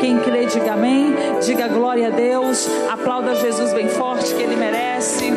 Quem crê, diga amém. Diga glória a Deus. Aplauda Jesus bem forte, que Ele merece.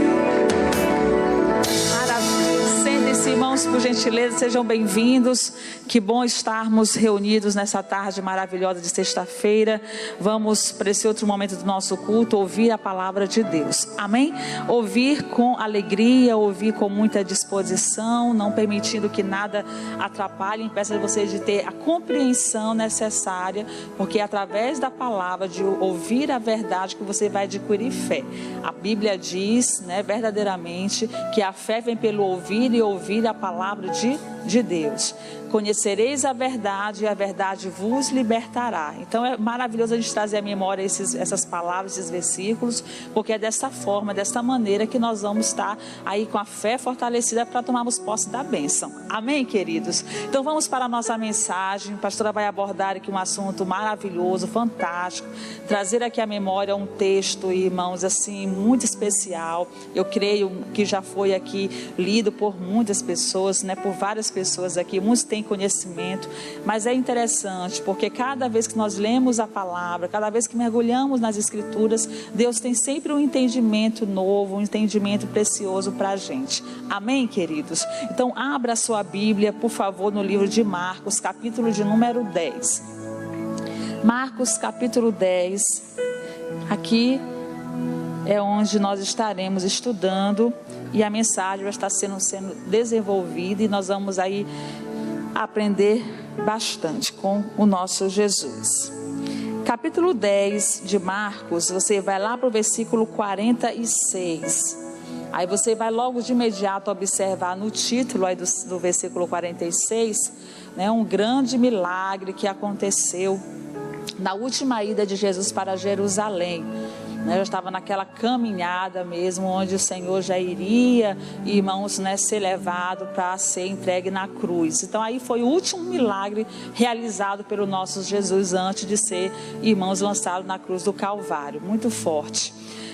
Sentem-se, irmãos, por gentileza, sejam bem-vindos. Que bom estarmos reunidos nessa tarde maravilhosa de sexta-feira. Vamos para esse outro momento do nosso culto ouvir a palavra de Deus. Amém? Ouvir com alegria, ouvir com muita disposição, não permitindo que nada atrapalhe. Peço a vocês de ter a compreensão necessária, porque é através da palavra, de ouvir a verdade, que você vai adquirir fé. A Bíblia diz, né, verdadeiramente, que a fé vem pelo ouvir e ouvir a palavra de Deus. Conhecereis a verdade e a verdade vos libertará. Então é maravilhoso a gente trazer à memória essas palavras, esses versículos, porque é dessa forma, dessa maneira que nós vamos estar aí com a fé fortalecida para tomarmos posse da bênção. Amém, queridos? Então vamos para a nossa mensagem. A pastora vai abordar aqui um assunto maravilhoso, fantástico, trazer aqui à memória um texto, irmãos, assim, muito especial. Eu creio que já foi aqui lido por muitas pessoas, né, por várias pessoas aqui, muitos têm conhecimento, mas é interessante, porque cada vez que nós lemos a palavra, cada vez que mergulhamos nas escrituras, Deus tem sempre um entendimento novo, um entendimento precioso para a gente. Amém, queridos? Então abra a sua Bíblia, por favor, no livro de Marcos, capítulo de número 10. Marcos, capítulo 10. Aqui é onde nós estaremos estudando e a mensagem vai estar sendo desenvolvida, e nós vamos aí aprender bastante com o nosso Jesus. Capítulo 10 de Marcos, você vai lá para o versículo 46. Aí você vai logo de imediato observar no título aí do versículo 46, né, um grande milagre que aconteceu na última ida de Jesus para Jerusalém. Eu estava naquela caminhada mesmo, onde o Senhor já iria, irmãos, né, ser levado para ser entregue na cruz. Então aí foi o último milagre realizado pelo nosso Jesus antes de ser, irmãos, lançado na cruz do Calvário. Muito forte.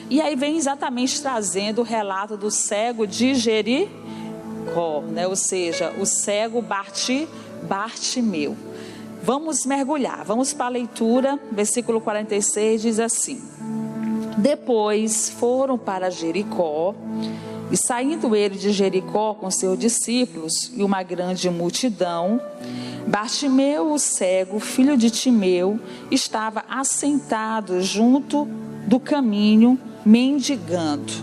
E aí vem exatamente trazendo o relato do cego de Jericó, né? Ou seja, o cego Bartimeu. Vamos mergulhar, vamos para a leitura. Versículo 46 diz assim: depois foram para Jericó, e saindo ele de Jericó com seus discípulos e uma grande multidão, Bartimeu, o cego, filho de Timeu, estava assentado junto do caminho, mendigando.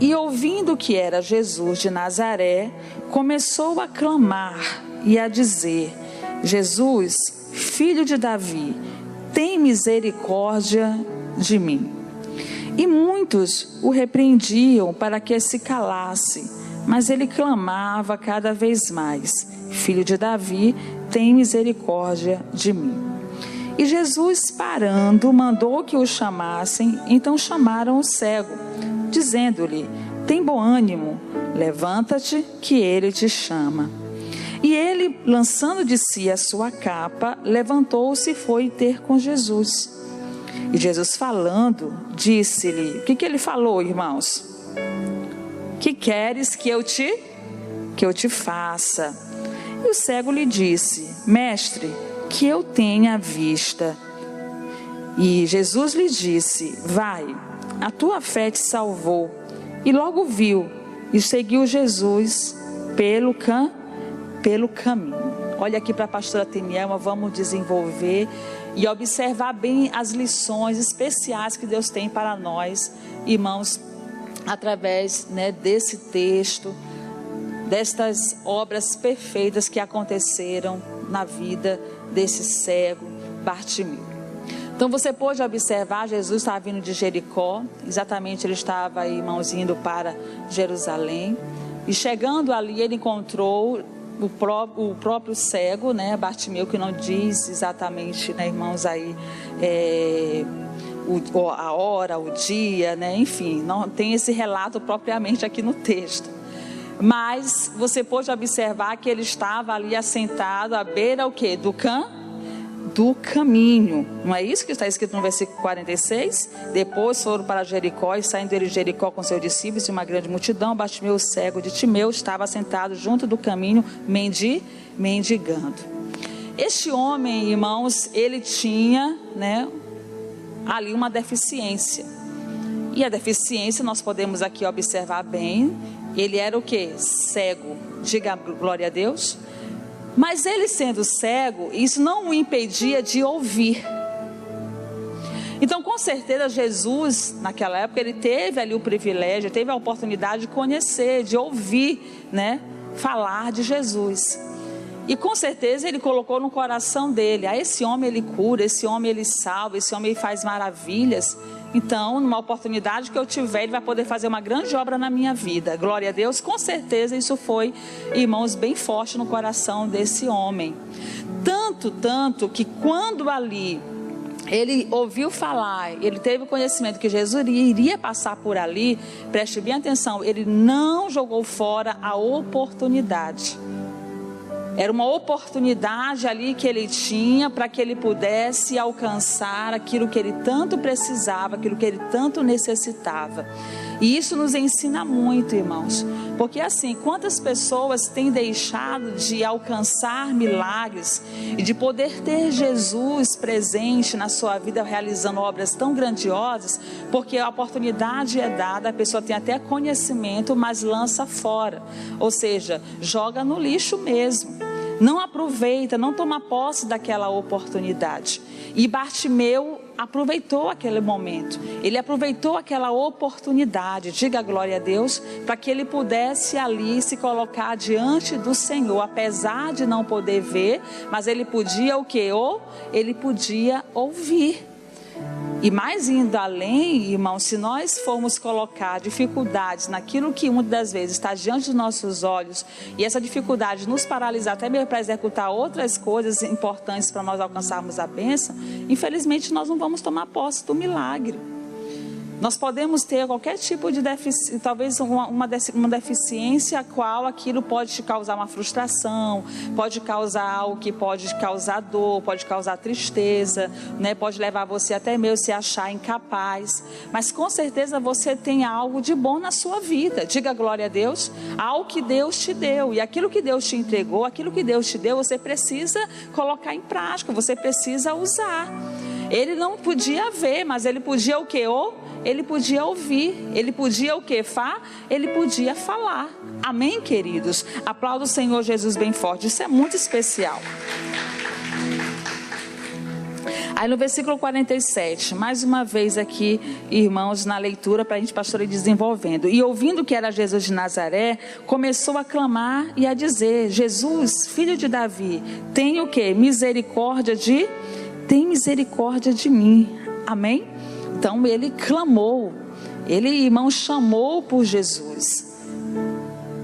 E ouvindo que era Jesus de Nazaré, começou a clamar e a dizer: Jesus, filho de Davi, tem misericórdia de mim. E muitos o repreendiam para que se calasse, mas ele clamava cada vez mais: Filho de Davi, tem misericórdia de mim. E Jesus, parando, mandou que o chamassem. Então chamaram o cego, dizendo-lhe: tem bom ânimo, levanta-te, que ele te chama. E ele, lançando de si a sua capa, levantou-se e foi ter com Jesus. E Jesus, falando, disse-lhe: o que ele falou, irmãos? Que queres que eu te faça? E o cego lhe disse: mestre, que eu tenha vista. E Jesus lhe disse: vai, a tua fé te salvou. E logo viu e seguiu Jesus pelo caminho. Olha aqui para a pastora Tenielma, vamos desenvolver e observar bem as lições especiais que Deus tem para nós, irmãos, através, né, desse texto, destas obras perfeitas que aconteceram na vida desse cego Bartimeu. Então você pôde observar, Jesus estava vindo de Jericó, exatamente ele estava, irmãos, indo para Jerusalém, e chegando ali ele encontrou o próprio cego, né, Bartimeu, que não diz exatamente, né, irmãos, aí a hora, o dia, né, enfim, não tem esse relato propriamente aqui no texto. Mas você pôde observar que ele estava ali assentado à beira o quê? Do caminho. Não é isso que está escrito no versículo 46? Depois foram para Jericó, e saindo ele de Jericó com seus discípulos e uma grande multidão, Bartimeu, o cego de Timeu, estava assentado junto do caminho, mendigando. Este homem, irmãos, ele tinha, né, ali uma deficiência. E a deficiência nós podemos aqui observar bem. Ele era o quê? Cego. Diga glória a Deus. Mas ele sendo cego, isso não o impedia de ouvir. Então, com certeza, Jesus, naquela época, ele teve ali o privilégio, teve a oportunidade de conhecer, de ouvir, né, falar de Jesus. E com certeza ele colocou no coração dele: esse homem ele cura, esse homem ele salva, esse homem ele faz maravilhas. Então, numa oportunidade que eu tiver, ele vai poder fazer uma grande obra na minha vida. Glória a Deus. Com certeza isso foi, irmãos, bem forte no coração desse homem. Tanto que quando ali ele ouviu falar, ele teve o conhecimento que Jesus iria passar por ali, preste bem atenção, ele não jogou fora a oportunidade. Era uma oportunidade ali que ele tinha para que ele pudesse alcançar aquilo que ele tanto precisava, aquilo que ele tanto necessitava. E isso nos ensina muito, irmãos, porque assim, quantas pessoas têm deixado de alcançar milagres e de poder ter Jesus presente na sua vida, realizando obras tão grandiosas, porque a oportunidade é dada, a pessoa tem até conhecimento, mas lança fora, ou seja, joga no lixo mesmo. Não aproveita, não toma posse daquela oportunidade. E Bartimeu aproveitou aquele momento, ele aproveitou aquela oportunidade, diga glória a Deus, para que ele pudesse ali se colocar diante do Senhor, apesar de não poder ver, mas ele podia o quê? Ele podia ouvir. E mais indo além, irmão, se nós formos colocar dificuldades naquilo que muitas das vezes está diante dos nossos olhos, e essa dificuldade nos paralisar até mesmo para executar outras coisas importantes para nós alcançarmos a bênção, infelizmente nós não vamos tomar posse do milagre. Nós podemos ter qualquer tipo de deficiência, talvez uma deficiência, a qual aquilo pode te causar uma frustração, pode causar algo que pode causar dor, pode causar tristeza, né? Pode levar você até mesmo se achar incapaz. Mas com certeza você tem algo de bom na sua vida. Diga glória a Deus. Algo que Deus te deu. E aquilo que Deus te entregou, aquilo que Deus te deu, você precisa colocar em prática, você precisa usar. Ele não podia ver, mas ele podia o quê? Ele podia ouvir. Ele podia o quê? Ele podia falar. Amém, queridos? Aplauda o Senhor Jesus bem forte. Isso é muito especial. Aí no versículo 47, mais uma vez aqui, irmãos, na leitura, para a gente, pastor, ir desenvolvendo. E ouvindo que era Jesus de Nazaré, começou a clamar e a dizer: Jesus, filho de Davi, tem o quê? Tem misericórdia de mim. Amém? Então ele clamou, ele, irmão, chamou por Jesus.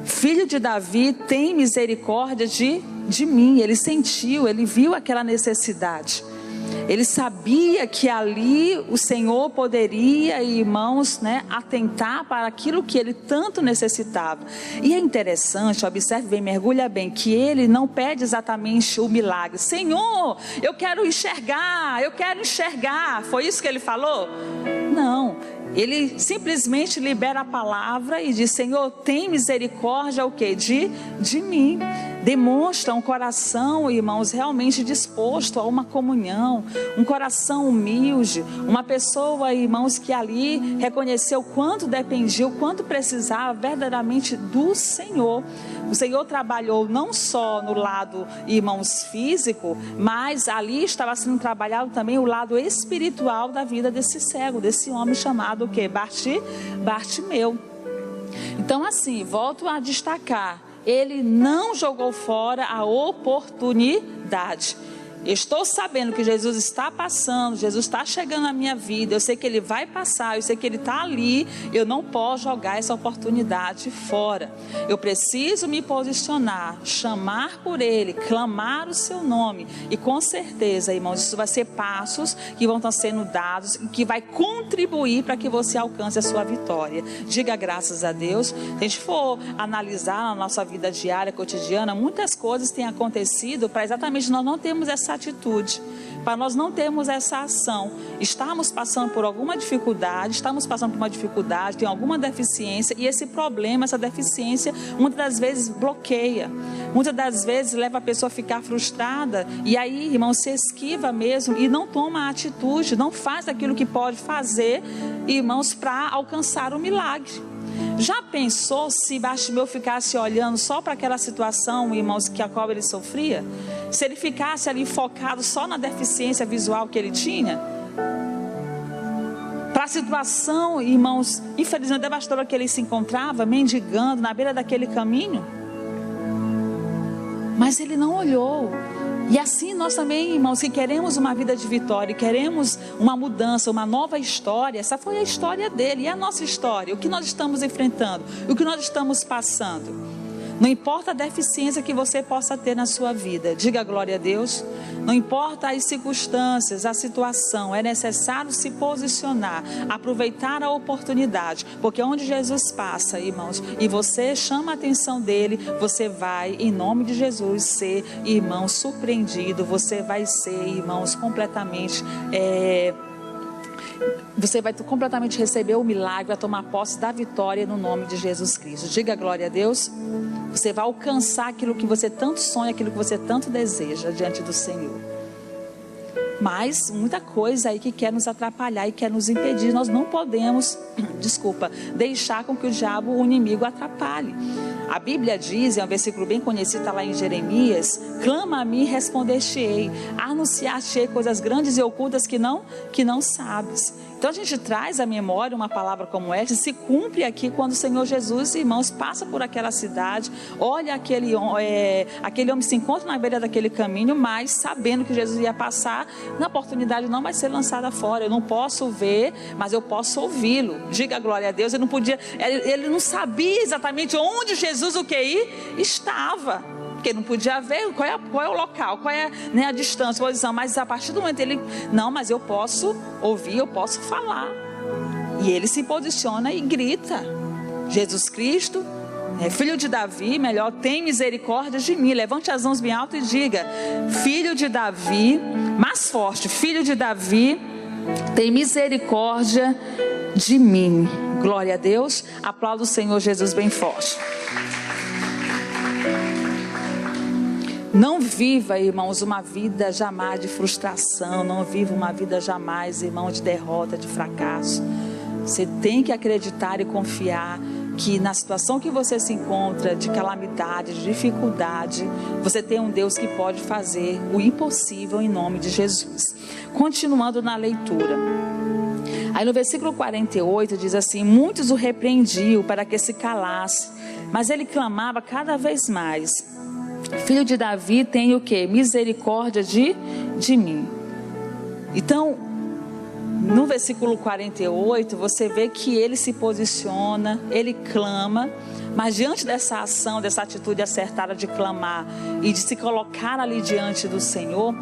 Filho de Davi, tem misericórdia de mim. Ele sentiu, ele viu aquela necessidade. Ele sabia que ali o Senhor poderia, irmãos, né, atentar para aquilo que ele tanto necessitava. E é interessante, observe bem, mergulha bem, que ele não pede exatamente o milagre. Senhor, eu quero enxergar. Foi isso que ele falou? Não. Ele simplesmente libera a palavra e diz: Senhor, tem misericórdia o quê? De mim. Demonstra um coração, irmãos, realmente disposto a uma comunhão, um coração humilde, uma pessoa, irmãos, que ali reconheceu quanto dependia, o quanto precisava verdadeiramente do Senhor. O Senhor trabalhou não só no lado, irmãos, físico, mas ali estava sendo trabalhado também o lado espiritual da vida desse cego, desse homem chamado o quê? Bartimeu. Então assim, volto a destacar, ele não jogou fora a oportunidade. Estou sabendo que Jesus está passando, Jesus está chegando na minha vida, eu sei que Ele vai passar, eu sei que Ele está ali, eu não posso jogar essa oportunidade fora. Eu preciso me posicionar, chamar por Ele, clamar o Seu nome, e com certeza, irmãos, isso vai ser passos que vão estar sendo dados, que vai contribuir para que você alcance a sua vitória. Diga graças a Deus. Se a gente for analisar na nossa vida diária, cotidiana, muitas coisas têm acontecido para exatamente nós não termos essa atitude. para nós não termos essa ação. Estamos passando por alguma dificuldade, tem alguma deficiência, e esse problema, essa deficiência, muitas das vezes bloqueia, muitas das vezes leva a pessoa a ficar frustrada, e aí, irmão, se esquiva mesmo e não toma a atitude, não faz aquilo que pode fazer, irmãos, para alcançar o milagre. Já pensou se Bartimeu ficasse olhando só para aquela situação, irmãos, que a qual ele sofria? Se ele ficasse ali focado só na deficiência visual que ele tinha? Para a situação, irmãos, infelizmente devastadora que ele se encontrava, mendigando na beira daquele caminho? Mas ele não olhou. E assim nós também, irmãos, que queremos uma vida de vitória, queremos uma mudança, uma nova história. Essa foi a história dele, e a nossa história, o que nós estamos enfrentando, o que nós estamos passando. Não importa a deficiência que você possa ter na sua vida, diga glória a Deus. Não importa as circunstâncias, a situação, é necessário se posicionar, aproveitar a oportunidade, porque onde Jesus passa, irmãos, e você chama a atenção dele, você vai, em nome de Jesus, ser, irmão, surpreendido, você vai ser, irmãos, completamente... Você vai completamente receber o milagre, vai tomar posse da vitória no nome de Jesus Cristo. Diga glória a Deus. Você vai alcançar aquilo que você tanto sonha, aquilo que você tanto deseja diante do Senhor. Mas muita coisa aí que quer nos atrapalhar e quer nos impedir. Nós não podemos, deixar com que o diabo, o inimigo, atrapalhe. A Bíblia diz, é um versículo bem conhecido, está lá em Jeremias: clama a mim e responder-te-ei, anunciar-te-ei coisas grandes e ocultas que não sabes. Então a gente traz à memória uma palavra como essa, se cumpre aqui quando o Senhor Jesus, irmãos, passa por aquela cidade, olha aquele homem se encontra na beira daquele caminho, mas sabendo que Jesus ia passar, na oportunidade não vai ser lançada fora. Eu não posso ver, mas eu posso ouvi-lo. Diga glória a Deus. Ele não sabia exatamente onde Jesus estava, porque não podia ver qual é o local, qual é, né, a distância, a posição, mas a partir do momento mas eu posso ouvir, eu posso falar. E ele se posiciona e grita: Jesus Cristo, filho de Davi, tem misericórdia de mim. Levante as mãos bem alto e diga: filho de Davi, mais forte, filho de Davi, tem misericórdia de mim. Glória a Deus. Aplauda o Senhor Jesus bem forte. Não viva, irmãos, uma vida jamais de frustração. Não viva uma vida jamais, irmão, de derrota, de fracasso. Você tem que acreditar e confiar que na situação que você se encontra, de calamidade, de dificuldade, você tem um Deus que pode fazer o impossível em nome de Jesus. Continuando na leitura. Aí no versículo 48 diz assim: muitos o repreendiam para que se calasse, mas ele clamava cada vez mais: filho de Davi, tem o quê? Misericórdia de mim. Então, no versículo 48, você vê que ele se posiciona, ele clama, mas diante dessa ação, dessa atitude acertada de clamar e de se colocar ali diante do Senhor,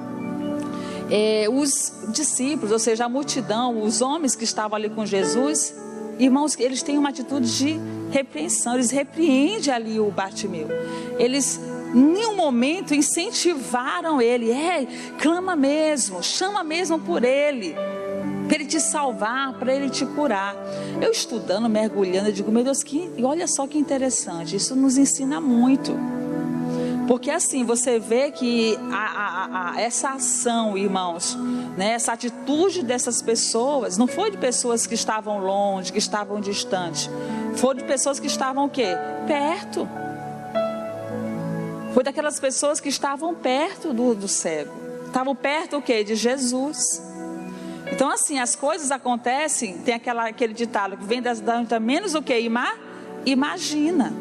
os discípulos, ou seja, a multidão, os homens que estavam ali com Jesus, irmãos, eles têm uma atitude de repreensão, eles repreendem ali o Bartimeu. Eles em nenhum momento incentivaram ele: clama mesmo, chama mesmo por ele, para ele te salvar, para ele te curar. Eu estudando, mergulhando, eu digo: meu Deus, olha só que interessante, isso nos ensina muito. Porque assim, você vê que essa ação, irmãos, né, essa atitude dessas pessoas, não foi de pessoas que estavam longe, que estavam distantes, foi de pessoas que estavam o quê? Perto. Foi daquelas pessoas que estavam perto do cego. Estavam perto o quê? De Jesus. Então assim, as coisas acontecem, tem aquele ditado que vem das menos o quê? Imagina.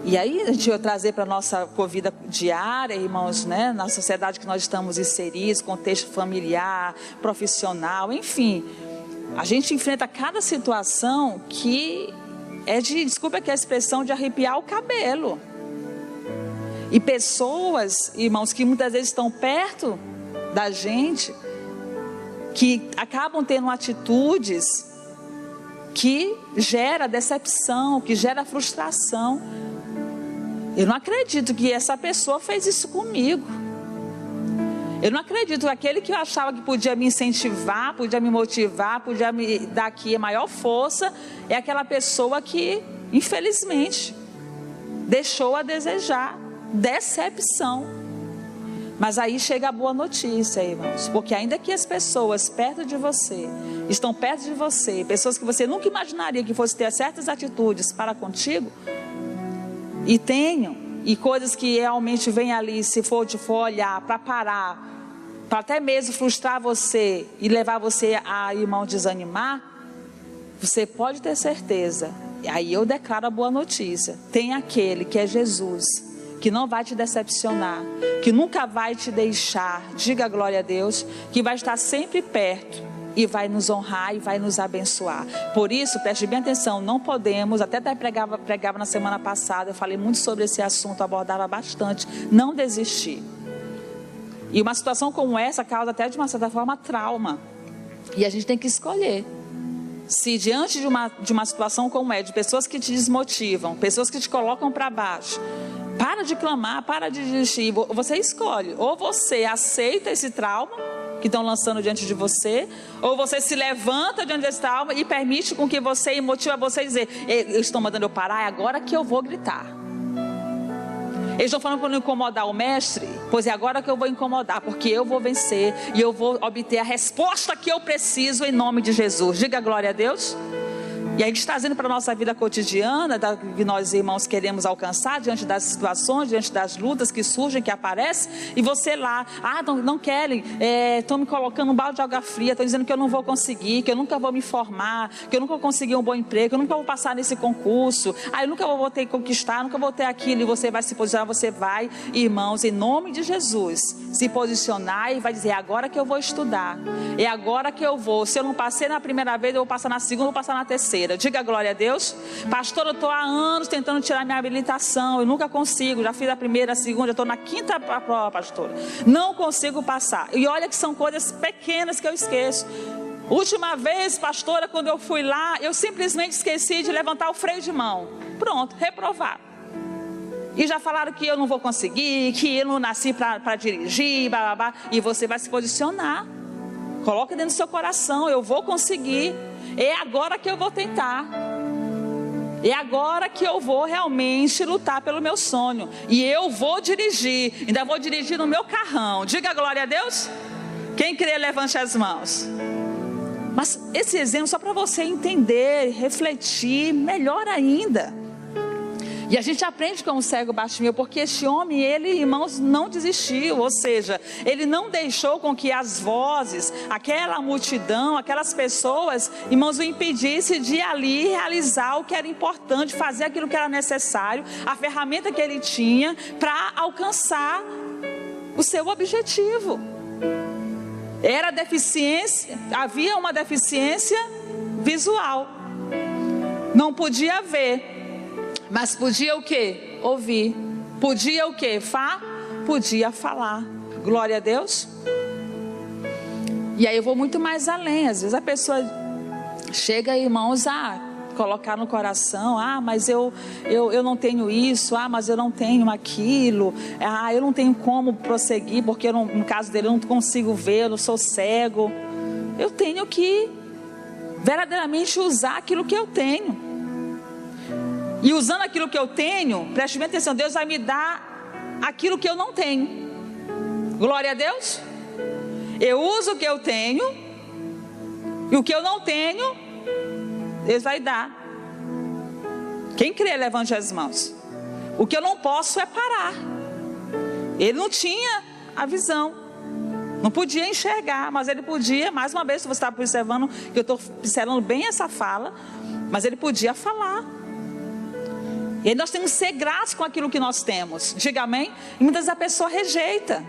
E aí a gente vai trazer para a nossa vida diária, irmãos, né? Na sociedade que nós estamos inseridos, contexto familiar, profissional, enfim. A gente enfrenta cada situação que desculpa aqui a expressão, de arrepiar o cabelo. E pessoas, irmãos, que muitas vezes estão perto da gente, que acabam tendo atitudes que gera decepção, que gera frustração. Eu não acredito que essa pessoa fez isso comigo. Eu não acredito que aquele que eu achava que podia me incentivar, podia me motivar, podia me dar aqui a maior força, é aquela pessoa que, infelizmente, deixou a desejar. Decepção. Mas aí chega a boa notícia, irmãos, porque ainda que as pessoas perto de você, estão perto de você, pessoas que você nunca imaginaria que fosse ter certas atitudes para contigo, e tenham, e coisas que realmente vêm ali, se for olhar, para parar, para até mesmo frustrar você e levar você a, irmão, desanimar, você pode ter certeza, e aí eu declaro a boa notícia, tem aquele que é Jesus, que não vai te decepcionar, que nunca vai te deixar, diga glória a Deus, que vai estar sempre perto e vai nos honrar e vai nos abençoar. Por isso, preste bem atenção, não podemos, até pregava na semana passada, eu falei muito sobre esse assunto, abordava bastante, não desistir. E uma situação como essa causa até de uma certa forma trauma, e a gente tem que escolher. Se diante de uma situação como é, de pessoas que te desmotivam, pessoas que te colocam para baixo, para de clamar, para de desistir, você escolhe, ou você aceita esse trauma que estão lançando diante de você, ou você se levanta diante desse trauma e permite com que você, e motiva você a dizer, eles estão mandando eu parar, é agora que eu vou gritar. Eles estão falando para não incomodar o mestre, pois é agora que eu vou incomodar, porque eu vou vencer e eu vou obter a resposta que eu preciso em nome de Jesus. Diga glória a Deus. E aí a gente está trazendo para a nossa vida cotidiana, que nós irmãos queremos alcançar, diante das situações, diante das lutas que surgem, que aparecem, e você lá, não querem, estão me colocando um balde de água fria, estão dizendo que eu não vou conseguir, que eu nunca vou me formar, que eu nunca vou conseguir um bom emprego, que eu nunca vou passar nesse concurso, eu nunca vou ter que conquistar, nunca vou ter aquilo, e você vai se posicionar, você vai, irmãos, em nome de Jesus, se posicionar e vai dizer, é agora que eu vou estudar, é agora que eu vou, se eu não passei na primeira vez, eu vou passar na segunda, eu vou passar na terceira. Diga glória a Deus. Pastor, eu estou há anos tentando tirar minha habilitação, eu nunca consigo, já fiz a primeira, a segunda, eu estou na quinta prova, pastor, não consigo passar, e olha que são coisas pequenas que eu esqueço. Última vez, pastora, quando eu fui lá, eu simplesmente esqueci de levantar o freio de mão, pronto, reprovado. E já falaram que eu não vou conseguir, que eu não nasci para dirigir, blá, blá, blá. E você vai se posicionar, coloca dentro do seu coração, eu vou conseguir. É agora que eu vou tentar. É agora que eu vou realmente lutar pelo meu sonho. E eu vou dirigir. Ainda vou dirigir no meu carrão. Diga glória a Deus. Quem crê, levante as mãos. Mas esse exemplo só para você entender, refletir melhor ainda. E a gente aprende com o cego Bartimeu, porque este homem, ele, irmãos, não desistiu, ou seja, ele não deixou com que as vozes, aquela multidão, aquelas pessoas, irmãos, o impedisse de ali realizar o que era importante, fazer aquilo que era necessário, a ferramenta que ele tinha para alcançar o seu objetivo. Era deficiência, havia uma deficiência visual, não podia ver. Mas podia o quê? Ouvir. Podia o quê? Podia falar. Glória a Deus. E aí eu vou muito mais além. Às vezes a pessoa chega, irmãos, a colocar no coração, mas eu não tenho isso, mas eu não tenho aquilo, eu não tenho como prosseguir, porque no caso dele eu não consigo ver, eu não sou cego. Eu tenho que verdadeiramente usar aquilo que eu tenho. E usando aquilo que eu tenho, preste bem atenção, Deus vai me dar aquilo que eu não tenho. Glória a Deus. Eu uso o que eu tenho, e o que eu não tenho, Deus vai dar. Quem crê, levante as mãos. O que eu não posso é parar. Ele não tinha a visão, não podia enxergar, mas ele podia, mais uma vez, se você está observando, que eu estou observando bem essa fala, mas ele podia falar. E aí nós temos que ser gratos com aquilo que nós temos. Diga amém. E muitas vezes a pessoa rejeita.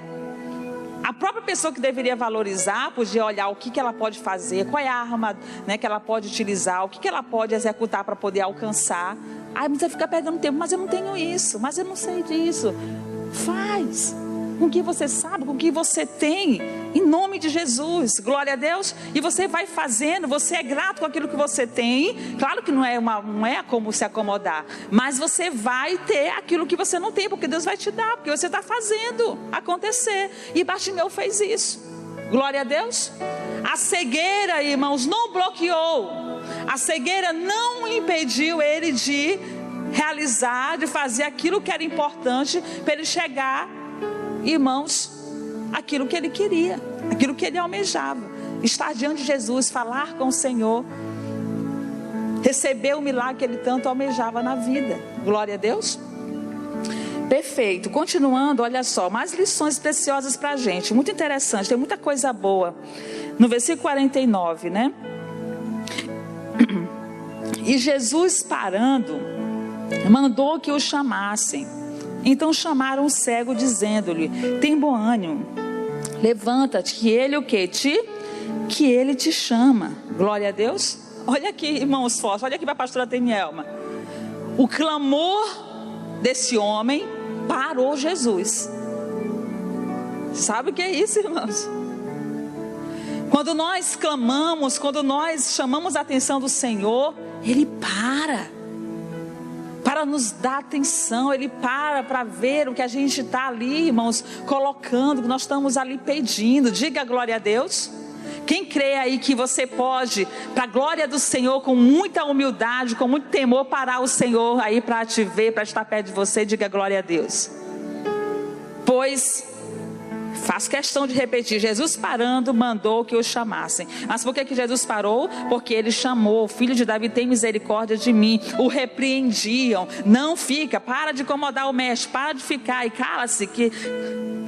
A própria pessoa que deveria valorizar, podia olhar o que ela pode fazer, qual é a arma, né, que ela pode utilizar, o que ela pode executar para poder alcançar. Aí você fica perdendo tempo, mas eu não tenho isso, mas eu não sei disso. Faz. Com o que você sabe, com o que você tem, Em nome de Jesus, glória a Deus. E você vai fazendo, você é grato com aquilo que você tem. Claro que não é como se acomodar, mas você vai ter aquilo que você não tem, porque Deus vai te dar, porque você está fazendo acontecer. E Bartimeu fez isso, glória a Deus. A cegueira, irmãos, não bloqueou, a cegueira não impediu ele de realizar, de fazer aquilo que era importante para ele chegar, irmãos, aquilo que ele queria, aquilo que ele almejava, estar diante de Jesus, falar com o Senhor, receber o milagre que ele tanto almejava na vida. Glória a Deus. Perfeito. Continuando, olha só, mais lições preciosas para a gente, muito interessante, tem muita coisa boa. No versículo 49, né? E Jesus, parando, mandou que o chamassem. Então chamaram o cego, dizendo-lhe: tem bom ânimo, levanta-te, que ele o quê? Que ele te chama. Glória a Deus. Olha aqui, irmãos fortes, olha aqui para a pastora Tenielma. O clamor desse homem parou Jesus. Sabe o que é isso, irmãos? Quando nós clamamos, quando nós chamamos a atenção do Senhor, Ele para nos dar atenção, Ele para ver o que a gente está ali, irmãos, colocando, que nós estamos ali pedindo. Diga glória a Deus. Quem crê aí que você pode, para a glória do Senhor, com muita humildade, com muito temor, parar o Senhor aí para te ver, para estar perto de você, diga glória a Deus. Pois, faço questão de repetir, Jesus parando, mandou que o chamassem. Mas por que Jesus parou? Porque ele chamou: o filho de Davi, tem misericórdia de mim. O repreendiam: não fica, para de incomodar o mestre, para de ficar, e cala-se.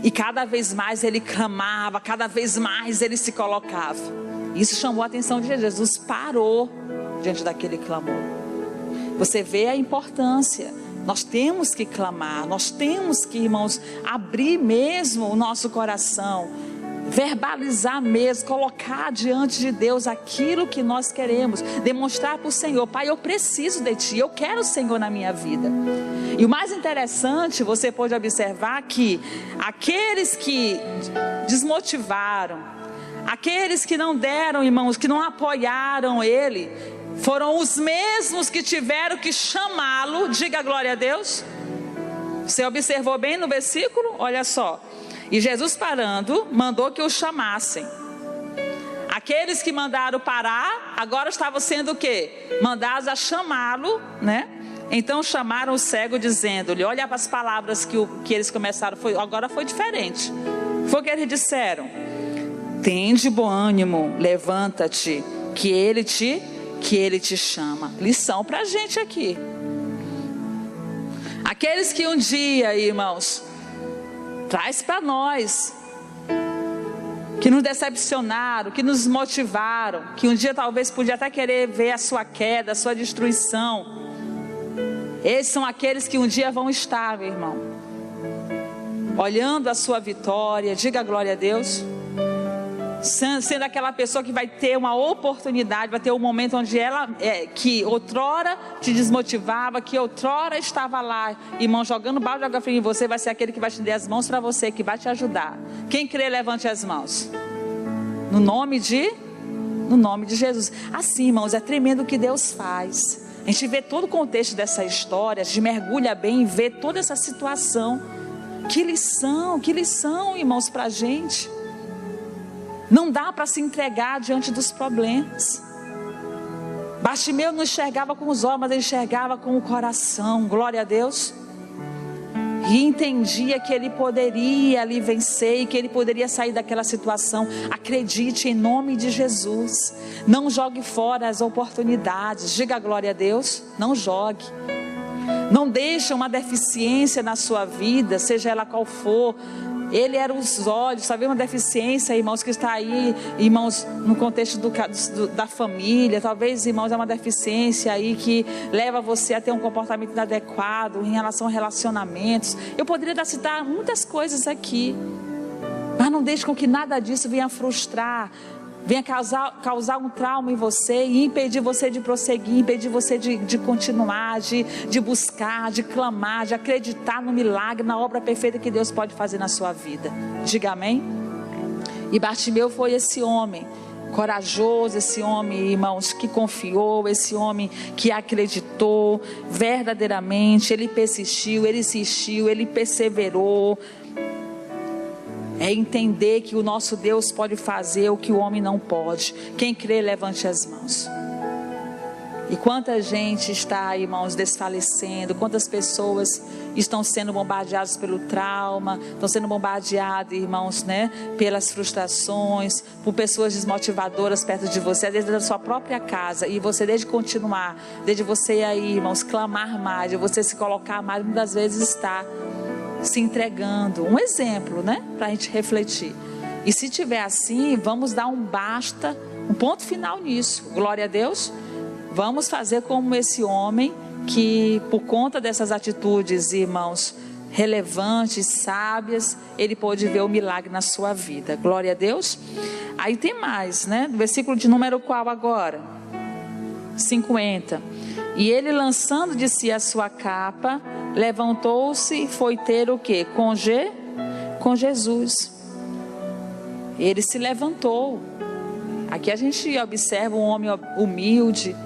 E cada vez mais ele clamava, cada vez mais ele se colocava. Isso chamou a atenção de Jesus. Jesus parou diante daquele clamor. Você vê a importância. Nós temos que clamar, nós temos que, irmãos, abrir mesmo o nosso coração, verbalizar mesmo, colocar diante de Deus aquilo que nós queremos, demonstrar para o Senhor: Pai, eu preciso de Ti, eu quero o Senhor na minha vida. E o mais interessante, você pode observar que aqueles que desmotivaram, aqueles que não deram, irmãos, que não apoiaram Ele, foram os mesmos que tiveram que chamá-lo. Diga glória a Deus. Você observou bem no versículo? Olha só. E Jesus, parando, mandou que o chamassem. Aqueles que mandaram parar, agora estavam sendo o quê? Mandados a chamá-lo, né? Então chamaram o cego, dizendo-lhe, olha para as palavras que eles começaram, agora foi diferente. Foi o que eles disseram: tem de bom ânimo, levanta-te, que ele te chama. Lição para a gente aqui. Aqueles que um dia, irmãos, traz para nós, que nos decepcionaram, que nos motivaram, que um dia talvez podia até querer ver a sua queda, a sua destruição. Esses são aqueles que um dia vão estar, meu irmão, olhando a sua vitória. Diga glória a Deus. Sendo aquela pessoa que vai ter uma oportunidade, vai ter um momento onde ela, que outrora te desmotivava, que outrora estava lá, irmão, jogando balde de água fria em você, vai ser aquele que vai te dar as mãos para você, que vai te ajudar. Quem crê, levante as mãos. No nome de Jesus. Assim, irmãos, é tremendo o que Deus faz. A gente vê todo o contexto dessa história, a gente mergulha bem e vê toda essa situação. Que lição, irmãos, para a gente. Não dá para se entregar diante dos problemas. Bartimeu não enxergava com os olhos, mas ele enxergava com o coração. Glória a Deus. E entendia que ele poderia ali vencer, e que ele poderia sair daquela situação. Acredite em nome de Jesus. Não jogue fora as oportunidades. Diga glória a Deus. Não jogue. Não deixe uma deficiência na sua vida, seja ela qual for. Ele era os olhos, sabe, uma deficiência, irmãos, que está aí, irmãos, no contexto da família. Talvez, irmãos, é uma deficiência aí que leva você a ter um comportamento inadequado em relação a relacionamentos. Eu poderia citar muitas coisas aqui, mas não deixe com que nada disso venha frustrar, venha causar um trauma em você e impedir você de prosseguir, impedir você de continuar, de buscar, de clamar, de acreditar no milagre, na obra perfeita que Deus pode fazer na sua vida. Diga amém. E Bartimeu foi esse homem corajoso, esse homem, irmãos, que confiou, esse homem que acreditou verdadeiramente. Ele persistiu, ele insistiu, ele perseverou. É entender que o nosso Deus pode fazer o que o homem não pode. Quem crê, levante as mãos. E quanta gente está, irmãos, desfalecendo, quantas pessoas estão sendo bombardeadas pelo trauma, estão sendo bombardeadas, irmãos, né, pelas frustrações, por pessoas desmotivadoras perto de você, às vezes da sua própria casa, e você desde continuar, desde você aí, irmãos, clamar mais, de você se colocar mais, muitas vezes está se entregando. Um exemplo, né, para a gente refletir. E se tiver assim, vamos dar um basta, um ponto final nisso. Glória a Deus. Vamos fazer como esse homem que, por conta dessas atitudes, irmãos, relevantes, sábias, ele pôde ver o milagre na sua vida. Glória a Deus. Aí tem mais, né? Versículo de número qual agora? 50. E ele, lançando de si a sua capa, levantou-se e foi ter o quê? Com Jesus. Ele se levantou. Aqui a gente observa um homem humilde,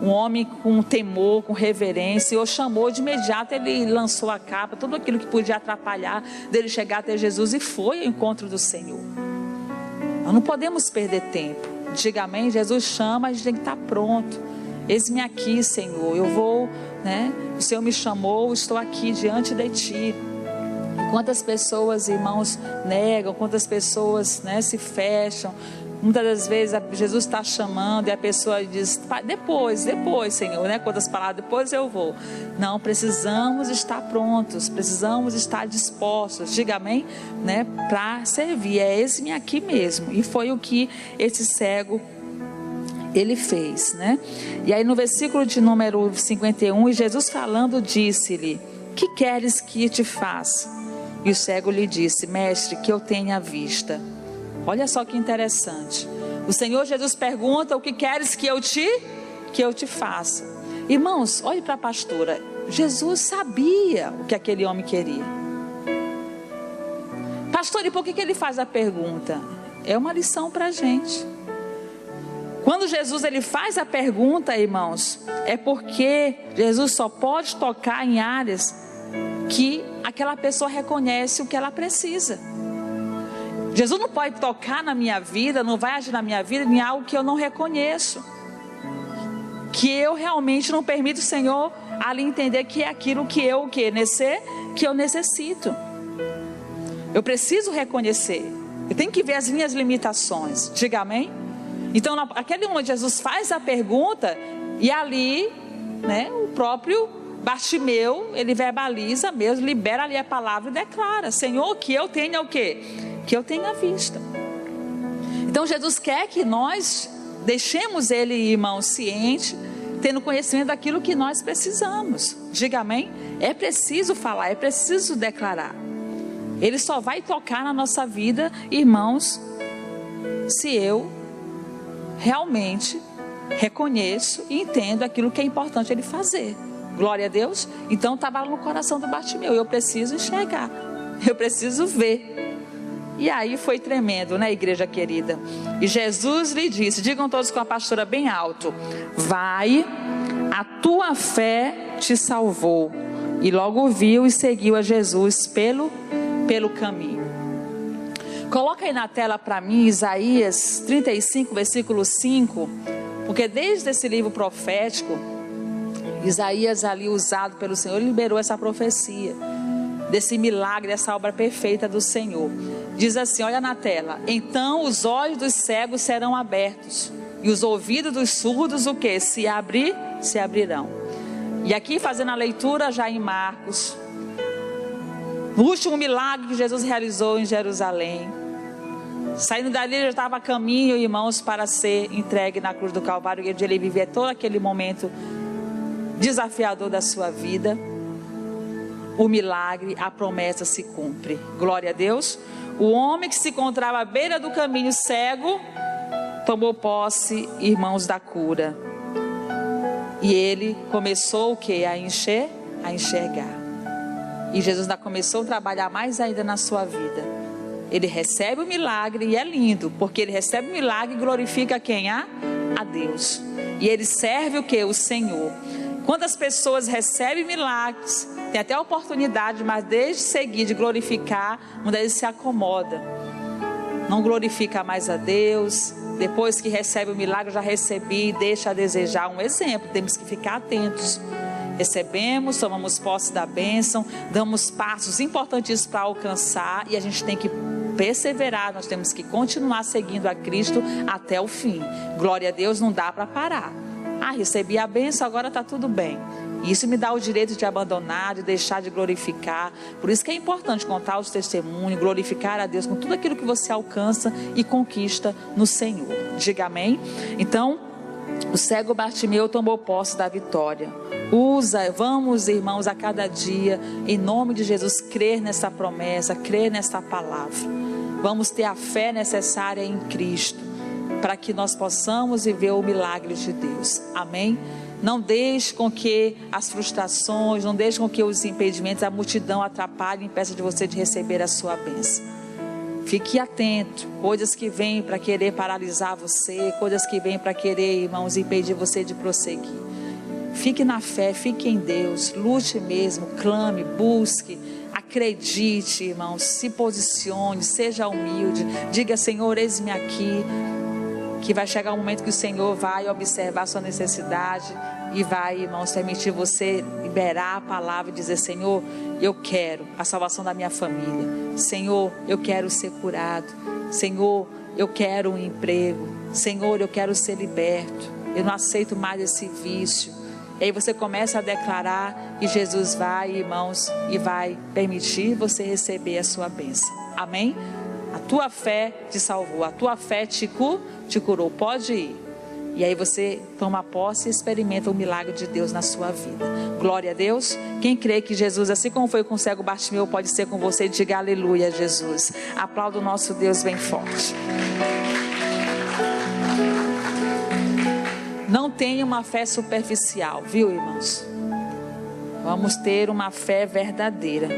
um homem com temor, com reverência. O chamou de imediato, ele lançou a capa, tudo aquilo que podia atrapalhar dele chegar até Jesus, e foi ao encontro do Senhor. Nós não podemos perder tempo. Diga amém. Jesus chama, a gente tem que estar pronto. Eis-me aqui, Senhor, eu vou, né? O Senhor me chamou, estou aqui diante de Ti. E quantas pessoas, irmãos, negam, quantas pessoas, né, se fecham. Muitas das vezes Jesus está chamando e a pessoa diz, depois, Senhor, né? Quantas palavras, depois eu vou. Não, precisamos estar prontos, precisamos estar dispostos, diga amém, né? Para servir, esse-me aqui mesmo. E foi o que esse cego, ele fez, né? E aí no versículo de número 51, e Jesus falando disse-lhe, que queres que te faça? E o cego lhe disse, mestre, que eu tenha vista. Olha só que interessante. O Senhor Jesus pergunta, o que queres que eu te faça? Irmãos, olhe para a pastora. Jesus sabia o que aquele homem queria. Pastor, e por que ele faz a pergunta? É uma lição para a gente. Quando Jesus ele faz a pergunta, irmãos, é porque Jesus só pode tocar em áreas que aquela pessoa reconhece o que ela precisa. Jesus não pode tocar na minha vida, não vai agir na minha vida em algo que eu não reconheço, que eu realmente não permito o Senhor ali entender que é aquilo que eu necessito. Eu preciso reconhecer, eu tenho que ver as minhas limitações, diga amém? Então aquele onde Jesus faz a pergunta, e ali, né, o próprio Bartimeu, ele verbaliza mesmo, libera ali a palavra e declara, Senhor, que eu tenha o quê? Que eu tenha vista. Então Jesus quer que nós deixemos Ele, irmão, ciente, tendo conhecimento daquilo que nós precisamos. Diga amém? É preciso falar, é preciso declarar. Ele só vai tocar na nossa vida, irmãos, se eu realmente reconheço e entendo aquilo que é importante Ele fazer. Glória a Deus. Então estava no coração do Bartimeu, eu preciso enxergar, eu preciso ver. E aí foi tremendo, né, igreja querida? E Jesus lhe disse, digam todos com a pastora bem alto, vai, a tua fé te salvou. E logo viu e seguiu a Jesus pelo caminho. Coloca aí na tela para mim Isaías 35, versículo 5, porque desde esse livro profético, Isaías ali usado pelo Senhor, liberou essa profecia, desse milagre, essa obra perfeita do Senhor. Diz assim, olha na tela, então os olhos dos cegos serão abertos, e os ouvidos dos surdos, o que? Se abrirão. E aqui fazendo a leitura já em Marcos, o último milagre que Jesus realizou em Jerusalém, saindo dali ele já estava a caminho, irmãos, para ser entregue na cruz do Calvário, onde ele vivia todo aquele momento desafiador da sua vida. O milagre, a promessa se cumpre. Glória a Deus. O homem que se encontrava à beira do caminho cego, tomou posse, irmãos, da cura. E ele começou o quê? A enxergar. E Jesus ainda começou a trabalhar mais ainda na sua vida. Ele recebe o milagre e é lindo, porque ele recebe o milagre e glorifica quem? A Deus. E ele serve o que? O Senhor. Quando as pessoas recebem milagres, tem até a oportunidade, mas desde seguir de glorificar, muitas vezes se acomoda. Não glorifica mais a Deus. Depois que recebe o milagre, já recebi, deixa a desejar. Um exemplo, temos que ficar atentos. Recebemos, tomamos posse da bênção, damos passos importantes para alcançar, e a gente tem que perseverar, nós temos que continuar seguindo a Cristo até o fim. Glória a Deus, não dá para parar. Recebi a bênção, agora está tudo bem. Isso me dá o direito de abandonar, de deixar de glorificar. Por isso que é importante contar os testemunhos, glorificar a Deus com tudo aquilo que você alcança e conquista no Senhor. Diga amém? Então, o cego Bartimeu tomou posse da vitória. Vamos, irmãos, a cada dia, em nome de Jesus, crer nessa promessa, crer nessa palavra. Vamos ter a fé necessária em Cristo, para que nós possamos viver o milagre de Deus. Amém? Não deixe com que as frustrações, não deixe com que os impedimentos, a multidão atrapalhem e impeça de você de receber a sua bênção. Fique atento, coisas que vêm para querer paralisar você, coisas que vêm para querer, irmãos, impedir você de prosseguir. Fique na fé, fique em Deus, lute mesmo, clame, busque, acredite, irmãos, se posicione, seja humilde, diga: Senhor, eis-me aqui. Que vai chegar um momento que o Senhor vai observar a sua necessidade e vai, irmãos, permitir você liberar a palavra e dizer: Senhor, eu quero a salvação da minha família. Senhor, eu quero ser curado. Senhor, eu quero um emprego. Senhor, eu quero ser liberto. Eu não aceito mais esse vício. E aí você começa a declarar e Jesus vai, irmãos, e vai permitir você receber a sua bênção. Amém? A tua fé te salvou, a tua fé te curou, pode ir. E aí você toma posse e experimenta o milagre de Deus na sua vida. Glória a Deus. Quem crê que Jesus, assim como foi com o cego Bartimeu, pode ser com você, diga aleluia, Jesus. Aplauda o nosso Deus bem forte. Não tenha uma fé superficial, viu, irmãos? Vamos ter uma fé verdadeira.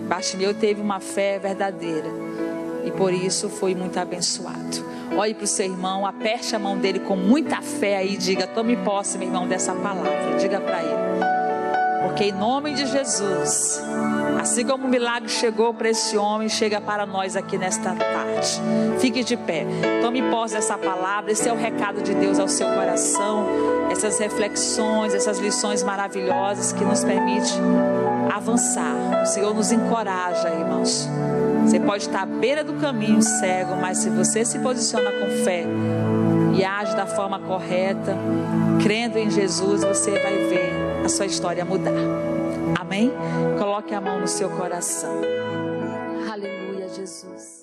Bartimeu teve uma fé verdadeira e por isso foi muito abençoado. Olhe para o seu irmão, aperte a mão dele com muita fé aí, diga: tome posse, meu irmão, dessa palavra. Diga para ele, porque em nome de Jesus, assim como o milagre chegou para esse homem, chega para nós aqui nesta tarde. Fique de pé, tome posse dessa palavra. Esse é o recado de Deus ao seu coração, essas reflexões, essas lições maravilhosas que nos permite avançar. O Senhor nos encoraja, irmãos. Você pode estar à beira do caminho cego, mas se você se posiciona com fé e age da forma correta, crendo em Jesus, você vai ver a sua história mudar. Amém? Coloque a mão no seu coração. Aleluia, Jesus.